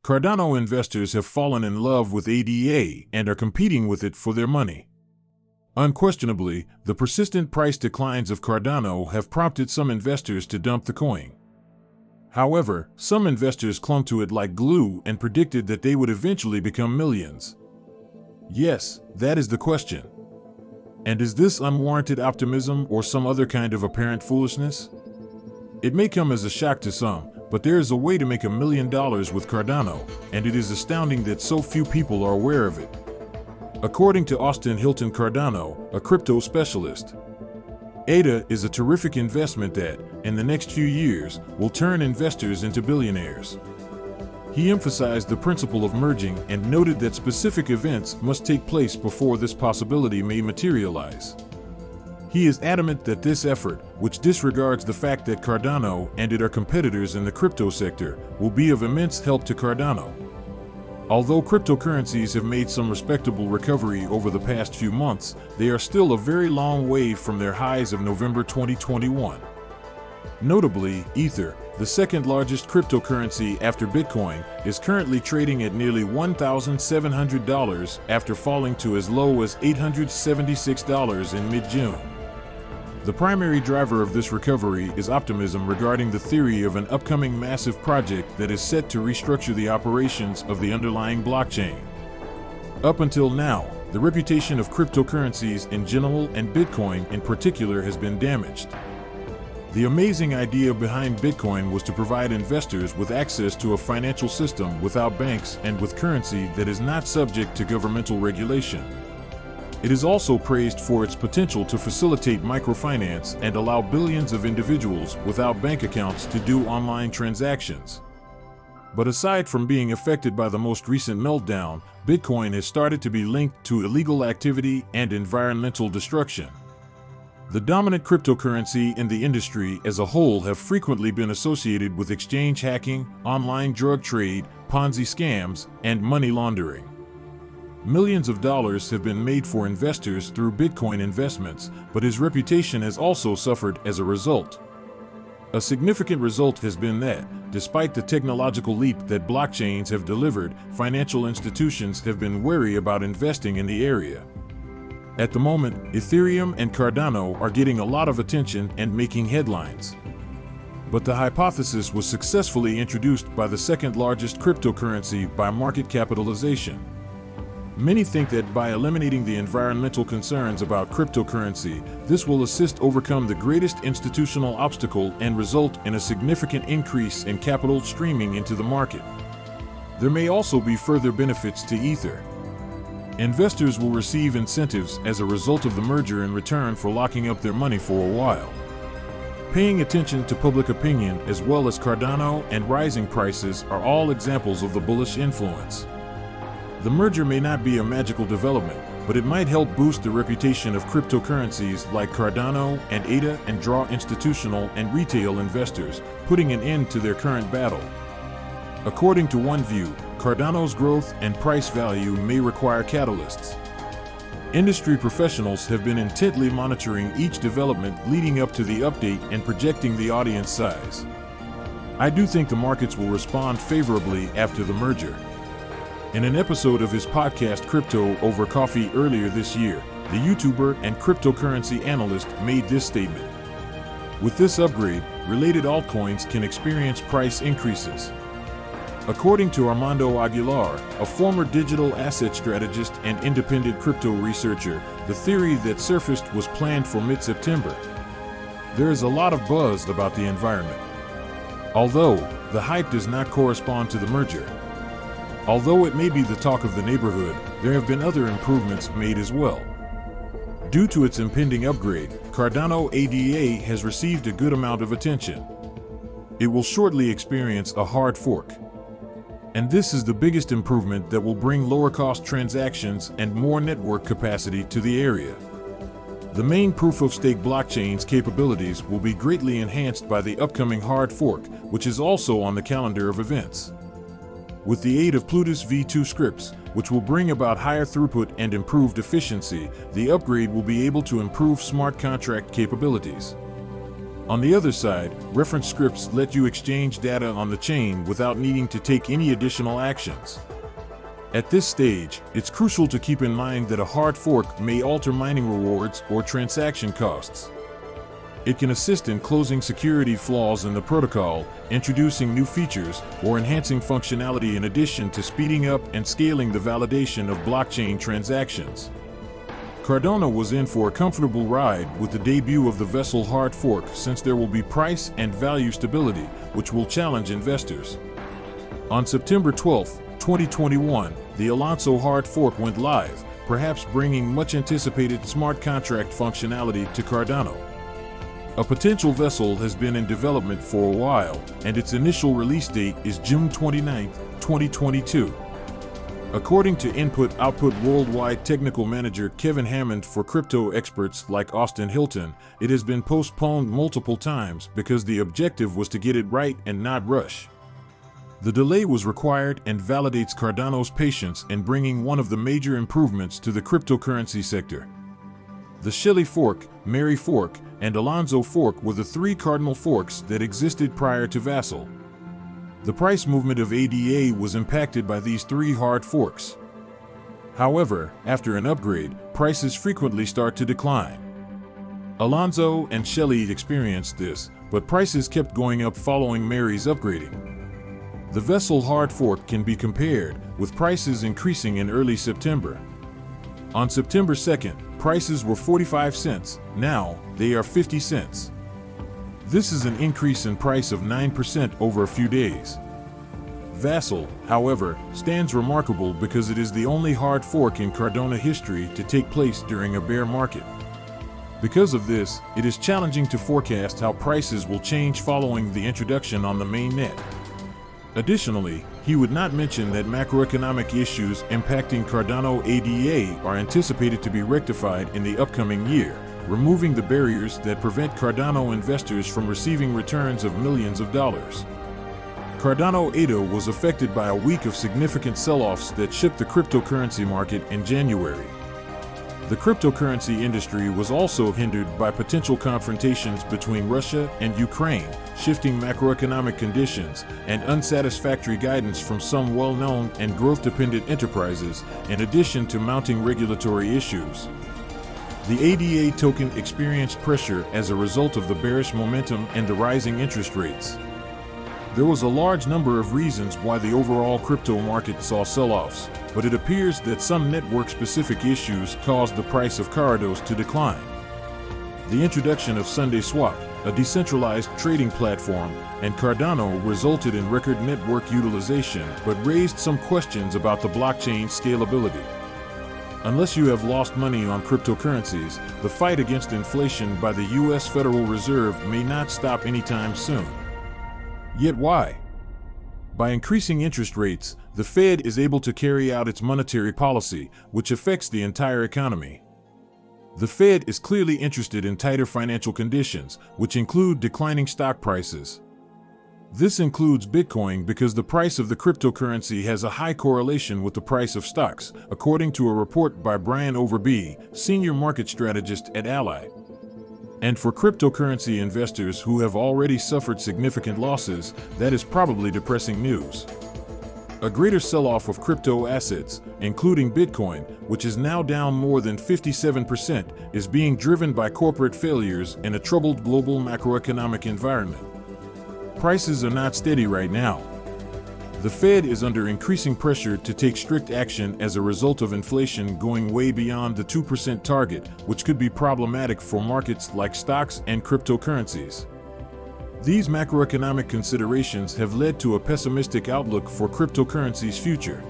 Cardano investors have fallen in love with ADA and are competing with it for their money. Unquestionably, the persistent price declines of Cardano have prompted some investors to dump the coin. However, some investors clung to it like glue and predicted that they would eventually become millions. Yes, that is the question. And is this unwarranted optimism or some other kind of apparent foolishness? It may come as a shock to some, but there is a way to make $1 million with Cardano, and it is astounding that so few people are aware of it. According to Austin Hilton Cardano, a crypto specialist, ADA is a terrific investment that, in the next few years, will turn investors into billionaires. He emphasized the principle of merging and noted that specific events must take place before this possibility may materialize. He is adamant that this effort, which disregards the fact that Cardano and it are competitors in the crypto sector, will be of immense help to Cardano. Although cryptocurrencies have made some respectable recovery over the past few months, they are still a very long way from their highs of November 2021. Notably, Ether, the second largest cryptocurrency after Bitcoin, is currently trading at nearly $1,700 after falling to as low as $876 in mid-June. The primary driver of this recovery is optimism regarding the theory of an upcoming massive project that is set to restructure the operations of the underlying blockchain. Up until now, the reputation of cryptocurrencies in general and Bitcoin in particular has been damaged. The amazing idea behind Bitcoin was to provide investors with access to a financial system without banks and with currency that is not subject to governmental regulation. It is also praised for its potential to facilitate microfinance and allow billions of individuals without bank accounts to do online transactions. But aside from being affected by the most recent meltdown, Bitcoin has started to be linked to illegal activity and environmental destruction. The dominant cryptocurrency in the industry as a whole have frequently been associated with exchange hacking, online drug trade, Ponzi scams, and money laundering. Millions of dollars have been made for investors through Bitcoin investments, but his reputation has also suffered as a result. A significant result has been that, despite the technological leap that blockchains have delivered, financial institutions have been wary about investing in the area. At the moment, Ethereum and Cardano are getting a lot of attention and making headlines. But the hypothesis was successfully introduced by the second largest cryptocurrency by market capitalization. Many think that by eliminating the environmental concerns about cryptocurrency, this will assist overcome the greatest institutional obstacle and result in a significant increase in capital streaming into the market. There may also be further benefits to Ether. Investors will receive incentives as a result of the merger in return for locking up their money for a while. Paying attention to public opinion as well as Cardano and rising prices are all examples of the bullish influence. The merger may not be a magical development, but it might help boost the reputation of cryptocurrencies like Cardano and ADA and draw institutional and retail investors, putting an end to their current battle. According to one view, Cardano's growth and price value may require catalysts. Industry professionals have been intently monitoring each development leading up to the update and projecting the audience size. I do think the markets will respond favorably after the merger. In an episode of his podcast Crypto Over Coffee earlier this year, the YouTuber and cryptocurrency analyst made this statement. With this upgrade, related altcoins can experience price increases. According to Armando Aguilar, a former digital asset strategist and independent crypto researcher, the theory that surfaced was planned for mid-September. There is a lot of buzz about the environment. Although, the hype does not correspond to the merger. Although it may be the talk of the neighborhood, there have been other improvements made as well. Due to its impending upgrade, Cardano ADA has received a good amount of attention. It will shortly experience a hard fork. And this is the biggest improvement that will bring lower-cost transactions and more network capacity to the area. The main proof-of-stake blockchain's capabilities will be greatly enhanced by the upcoming hard fork, which is also on the calendar of events. With the aid of Plutus v2 scripts, which will bring about higher throughput and improved efficiency, the upgrade will be able to improve smart contract capabilities. On the other side, reference scripts let you exchange data on the chain without needing to take any additional actions. At this stage, it's crucial to keep in mind that a hard fork may alter mining rewards or transaction costs. It can assist in closing security flaws in the protocol, introducing new features, or enhancing functionality in addition to speeding up and scaling the validation of blockchain transactions. Cardano was in for a comfortable ride with the debut of the Vessel hard fork, since there will be price and value stability, which will challenge investors. On September 12, 2021, the Alonso hard fork went live, perhaps bringing much anticipated smart contract functionality to Cardano. A potential Vessel has been in development for a while, and its initial release date is June 29, 2022. According to Input-Output Worldwide Technical Manager Kevin Hammond for crypto experts like Austin Hilton, it has been postponed multiple times because the objective was to get it right and not rush. The delay was required and validates Cardano's patience in bringing one of the major improvements to the cryptocurrency sector. The Shelley fork, Mary fork, and Alonso fork were the three cardinal forks that existed prior to Vassal. The price movement of ADA was impacted by these three hard forks. However, after an upgrade, prices frequently start to decline. Alonso and Shelley experienced this, but prices kept going up following Mary's upgrading. The Vessel hard fork can be compared, with prices increasing in early September. On September 2nd, prices were 45 cents, now they are 50 cents. This is an increase in price of 9% over a few days. Vassal, however, stands remarkable because it is the only hard fork in Cardano history to take place during a bear market. Because of this, it is challenging to forecast how prices will change following the introduction on the mainnet. Additionally, he would not mention that macroeconomic issues impacting Cardano ADA are anticipated to be rectified in the upcoming year, removing the barriers that prevent Cardano investors from receiving returns of millions of dollars. Cardano ADA was affected by a week of significant sell-offs that shook the cryptocurrency market in January. The cryptocurrency industry was also hindered by potential confrontations between Russia and Ukraine, shifting macroeconomic conditions, and unsatisfactory guidance from some well-known and growth-dependent enterprises, in addition to mounting regulatory issues. The ADA token experienced pressure as a result of the bearish momentum and the rising interest rates. There was a large number of reasons why the overall crypto market saw sell-offs, but it appears that some network-specific issues caused the price of Cardano to decline. The introduction of Sunday Swap, a decentralized trading platform, and Cardano resulted in record network utilization but raised some questions about the blockchain's scalability. Unless you have lost money on cryptocurrencies, the fight against inflation by the U.S. Federal Reserve may not stop anytime soon. Yet why? By increasing interest rates, the Fed is able to carry out its monetary policy, which affects the entire economy. The Fed is clearly interested in tighter financial conditions, which include declining stock prices. This includes Bitcoin because the price of the cryptocurrency has a high correlation with the price of stocks, according to a report by Brian Overby, senior market strategist at Ally. And for cryptocurrency investors who have already suffered significant losses, that is probably depressing news. A greater sell-off of crypto assets, including Bitcoin, which is now down more than 57%, is being driven by corporate failures in a troubled global macroeconomic environment. Prices are not steady right now. The Fed is under increasing pressure to take strict action as a result of inflation going way beyond the 2% target, which could be problematic for markets like stocks and cryptocurrencies. These macroeconomic considerations have led to a pessimistic outlook for cryptocurrency's future.